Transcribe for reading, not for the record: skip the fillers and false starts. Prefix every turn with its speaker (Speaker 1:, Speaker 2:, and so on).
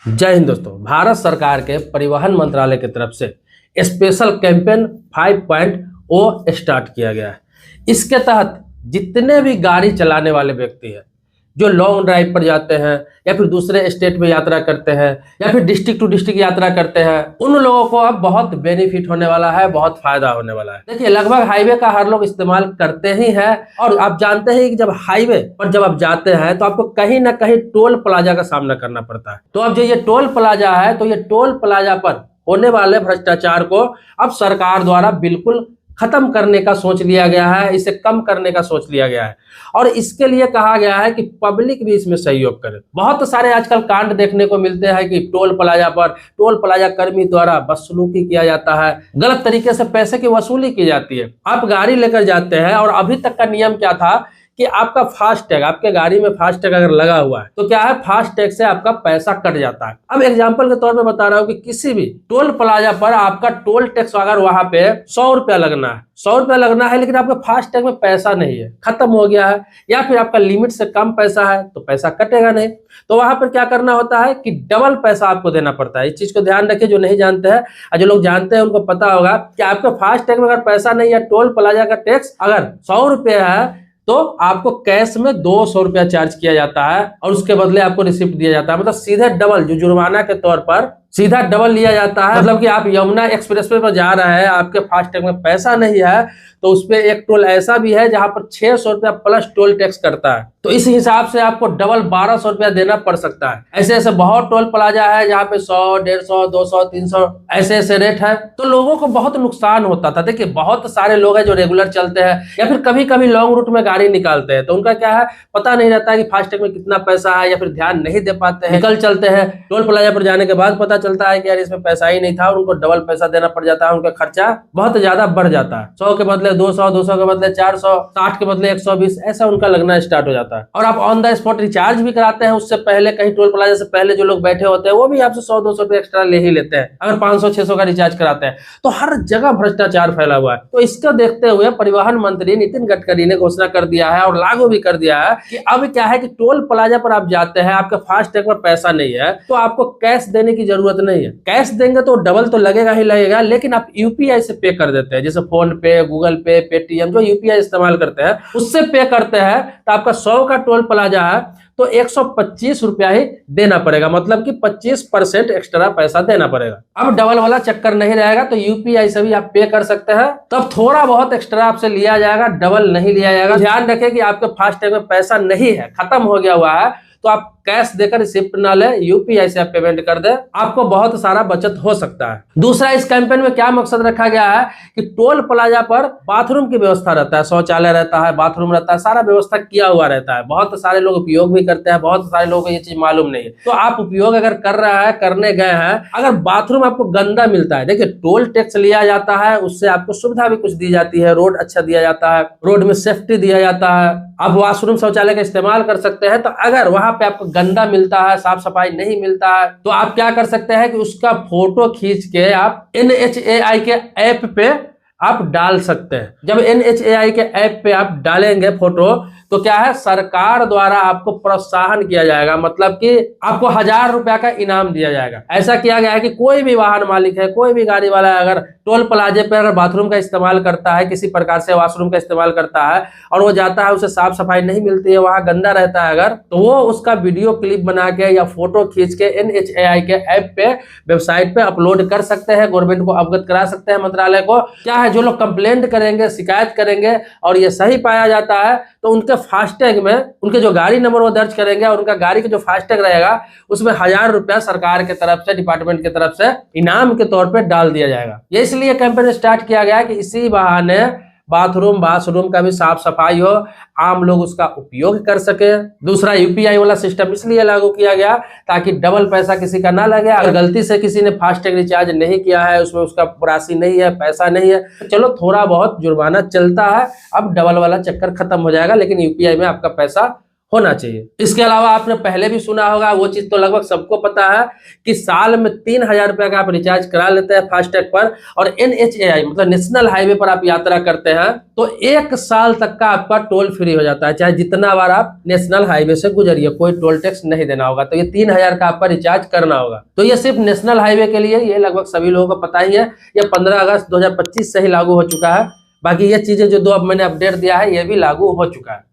Speaker 1: जय हिंद दोस्तों। भारत सरकार के परिवहन मंत्रालय की तरफ से स्पेशल कैंपेन 5.0 स्टार्ट किया गया है। इसके तहत जितने भी गाड़ी चलाने वाले व्यक्ति हैं जो लॉन्ग ड्राइव पर जाते हैं या फिर दूसरे स्टेट में यात्रा करते हैं या फिर डिस्ट्रिक्ट टू डिस्ट्रिक्ट यात्रा करते हैं, उन लोगों को अब बहुत बेनिफिट होने वाला है, बहुत फायदा होने वाला है। देखिए, लगभग हाईवे का हर लोग इस्तेमाल करते ही है और आप जानते हैं कि जब हाईवे पर जब आप जाते हैं तो आपको कहीं ना कहीं टोल प्लाजा का सामना करना पड़ता है। तो अब जो ये टोल प्लाजा है, तो ये टोल प्लाजा पर होने वाले भ्रष्टाचार को अब सरकार द्वारा बिल्कुल खत्म करने का सोच लिया गया है, इसे कम करने का सोच लिया गया है और इसके लिए कहा गया है कि पब्लिक भी इसमें सहयोग करे। बहुत सारे आजकल कांड देखने को मिलते हैं कि टोल प्लाजा पर टोल प्लाजा कर्मी द्वारा बदसलूकी किया जाता है, गलत तरीके से पैसे की वसूली की जाती है। आप गाड़ी लेकर जाते हैं और अभी तक का नियम क्या था कि आपका फास्टैग, आपके गाड़ी में फास्टैग अगर लगा हुआ है तो क्या है, फास्टैग से आपका पैसा कट जाता है। अब एग्जांपल के तौर पे बता रहा हूं कि किसी भी टोल प्लाजा पर आपका टोल टैक्स अगर वहां पे 100 रुपया लगना है, 100 रुपया लगना है, लेकिन आपके फास्टैग में पैसा नहीं है, खत्म हो गया है, या फिर आपका लिमिट से कम पैसा है तो पैसा कटेगा नहीं। तो वहां पर क्या करना होता है कि डबल पैसा आपको देना पड़ता है। इस चीज को ध्यान रखिए, जो नहीं जानते हैं और जो लोग जानते हैं उनको पता होगा कि आपके फास्टैग में अगर पैसा नहीं है, टोल प्लाजा का टैक्स अगर 100 रुपया है तो आपको कैश में 200 रुपया चार्ज किया जाता है और उसके बदले आपको रिसिप्ट दिया जाता है। मतलब सीधे डबल, जो जुर्माना के तौर पर सीधा डबल लिया जाता है। मतलब कि आप यमुना एक्सप्रेसवे पर जा रहे हैं, आपके फास्टैग में पैसा नहीं है तो उस पे एक टोल ऐसा भी है जहां पर 600 रुपया प्लस टोल टैक्स करता है, तो इस हिसाब से आपको डबल 1200 रुपया देना पड़ सकता है। ऐसे ऐसे बहुत टोल प्लाजा है जहां पे 100, 150, 200, 300 ऐसे ऐसे रेट है, तो लोगों को बहुत नुकसान होता था। देखिए, बहुत सारे लोग हैं जो रेगुलर चलते हैं या फिर कभी कभी लॉन्ग रूट में गाड़ी निकालते हैं, तो उनका क्या है, पता नहीं रहता है कि फास्टैग में कितना पैसा है या फिर ध्यान नहीं दे पाते हैं, निकल चलते हैं। टोल प्लाजा पर जाने के बाद पता चलता है कि यार इसमें पैसा ही नहीं था, उनको डबल पैसा देना पड़ जाता है, उनका खर्चा बहुत ज्यादा बढ़ जाता है। 100 के बदले 200, 200 के बदले 400, 60 के बदले 120, ऐसा उनका लगना स्टार्ट हो जाता है। और आप ऑन द स्पॉट रिचार्ज भी कराते हैं, उससे पहले कहीं टोल प्लाजा से पहले जो लोग बैठे होते हैं वो भी आपसे 100-200 रुपए एक्स्ट्रा ले ही लेते हैं अगर 500-600 का रिचार्ज कराते हैं। तो हर जगह भ्रष्टाचार फैला हुआ है। तो इसको देखते हुए परिवहन मंत्री नितिन गडकरी ने घोषणा कर दिया है और लागू भी कर दिया है कि अब क्या है कि टोल प्लाजा पर आप जाते हैं, आपके फास्टैग पर पैसा नहीं है तो आपको कैश देने की जरूरत नहीं है। कैश देंगे तो डबल तो लगेगा ही लगेगा, लेकिन आप यूपीआई से पे कर देते हैं, जैसे फोन पे, गूगल पे, पेटीएम, जो यूपीआई इस्तेमाल करते हैं उससे पे करते हैं, तो आपका 100 का टोल प्लाजा है तो 125 रुपया ही देना पड़ेगा, मतलब कि 25% एक्स्ट्रा पैसा देना पड़ेगा। अब डबल वाला चक्कर नहीं रहेगा, तो यूपीआई से भी आप पे कर सकते हैं, तब थोड़ा बहुत एक्स्ट्रा आपसे लिया जाएगा, डबल नहीं लिया जाएगा। ध्यान रखें कि आपके फास्टैग में पैसा नहीं है, खत्म हो गया हुआ है, तो आप कैश देकर रिसिप्ट ना ले, यूपीआई से आप पेमेंट कर दे, आपको बहुत सारा बचत हो सकता है। दूसरा, इस कैंपेन में क्या मकसद रखा गया है कि टोल प्लाजा पर बाथरूम की व्यवस्था रहता है, शौचालय रहता है, बाथरूम रहता है, सारा व्यवस्था किया हुआ रहता है। बहुत सारे लोग उपयोग भी करते हैं, बहुत सारे लोगों को ये चीज मालूम नहीं है। तो आप उपयोग अगर कर रहा है, करने गए हैं, अगर बाथरूम आपको गंदा मिलता है, देखिए टोल टैक्स लिया जाता है, उससे आपको सुविधा भी कुछ दी जाती है, रोड अच्छा दिया जाता है, रोड में सेफ्टी दिया जाता है, आप वॉशरूम शौचालय का इस्तेमाल कर सकते हैं। तो अगर वहां पे आपको गंदा मिलता है, साफ सफाई नहीं मिलता है, तो आप क्या कर सकते हैं कि उसका फोटो खींच के आप NHAI के ऐप पे आप डाल सकते हैं। जब NHAI के ऐप पे आप डालेंगे फोटो, तो क्या है, सरकार द्वारा आपको प्रोत्साहन किया जाएगा, मतलब कि आपको 1000 रुपया का इनाम दिया जाएगा। ऐसा किया गया है कि कोई भी वाहन मालिक है, कोई भी गाड़ी वाला है, अगर टोल प्लाजे पे अगर बाथरूम का इस्तेमाल करता है, किसी प्रकार से वॉशरूम का इस्तेमाल करता है और वो जाता है, उसे साफ सफाई नहीं मिलती है, वहां गंदा रहता है अगर, तो वो उसका वीडियो क्लिप बना के या फोटो खींच के NHAI के ऐप पे, वेबसाइट पे अपलोड कर सकते हैं, गवर्नमेंट को अवगत करा सकते हैं, मंत्रालय को। क्या है, जो लोग कंप्लेंट करेंगे, शिकायत करेंगे और ये सही पाया जाता है तो उनके फास्टैग में उनके जो गाड़ी नंबर वो दर्ज करेंगे और उनका गाड़ी का जो फास्टैग रहेगा उसमें 1000 रुपया सरकार के तरफ से, डिपार्टमेंट की तरफ से इनाम के तौर पे डाल दिया जाएगा। ये इसलिए कैंपेन स्टार्ट किया गया कि इसी बहाने बाथरूम वाशरूम का भी साफ सफाई हो, आम लोग उसका उपयोग कर सके। दूसरा, यूपीआई वाला सिस्टम इसलिए लागू किया गया ताकि डबल पैसा किसी का ना लगे। अगर गलती से किसी ने फास्टैग रिचार्ज नहीं किया है, उसमें उसका राशि नहीं है, पैसा नहीं है, तो चलो थोड़ा बहुत जुर्माना चलता है, अब डबल वाला चक्कर खत्म हो जाएगा, लेकिन यूपीआई में आपका पैसा होना चाहिए। इसके अलावा आपने पहले भी सुना होगा, वो चीज तो लगभग सबको पता है कि साल में 3,000 रुपए का आप रिचार्ज करा लेते हैं फास्टैग पर, और NHAI मतलब नेशनल हाईवे पर आप यात्रा करते हैं तो 1 साल तक का आपका टोल फ्री हो जाता है, चाहे जितना बार आप नेशनल हाईवे से गुजरिए, कोई टोल टैक्स नहीं देना होगा। तो ये 3,000 का आपका रिचार्ज करना होगा। तो ये सिर्फ नेशनल हाईवे के लिए, ये लगभग सभी लोगों को पता ही है। ये 15 अगस्त 2025 से ही लागू हो चुका है। बाकी ये चीजें जो दो अब मैंने अपडेट दिया है ये भी लागू हो चुका है।